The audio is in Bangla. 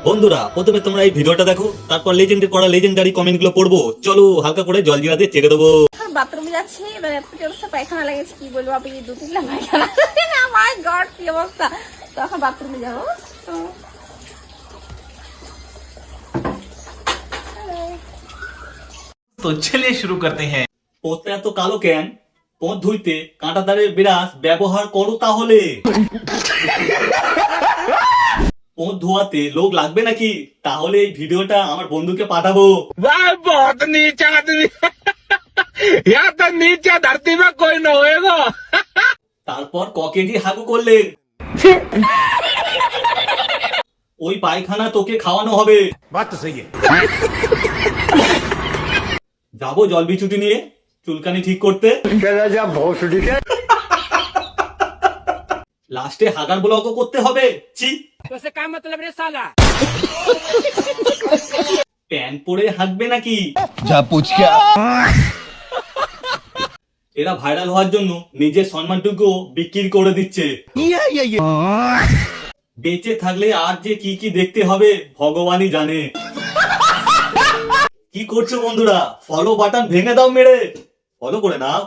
বন্ধুরা প্রথমে তোমরা এই ভিডিওটা দেখো, তারপর লেজেন্ডের করা লেজেন্ডারি কমেন্ট গুলো পড়বো। চলো হালকা করে জল জিরাতে চেকে দেবো। বাথরুমে যাচ্ছি, এবার এত জোরসে পায়খানা লেগেছে, কি বলবো আপনি, 2-3টা পায়খানা। মাই গড কি অবস্থা। তো এখন বাথরুমে যাবো। तो चलिए शुरू करते हैं। পোতটা এত কালো কেন? পোত ধুইতে কাঁটাতারের ব্রাশ ব্যবহার করো তাহলে। পোত ধোয়াতে লোক লাগবে নাকি? তাহলে এই ভিডিওটা আমার বন্ধুকে পাঠাবো। वाह बहुत नीचा आदमी। यहाँ तो नीचे धरती में कोई न होएगा। তারপর ককেজি হাগু করলেন। ওই পায়খানা তোকে খাওয়ানো হবে। बात तो सही है। যাবো জল বিচুটি নিয়ে চুলকানি ঠিক করতে। লাস্টে হাগার ব্লকও করতে হবে। ছি, तो से क्या मतलब रे साला? প্যান্ট পরে হাঁকবে নাকি? जा पूछ क्या? এরা ভাইরাল হওয়ার জন্য নিজের সম্মানটুকু বিক্রি করে দিচ্ছে। বেঁচে থাকলে আর যে কি কি দেখতে হবে ভগবানই জানে। কি করছো বন্ধুরা? ফলো বাটন ভেঙে দাও মেরে। ফলো করে নাও।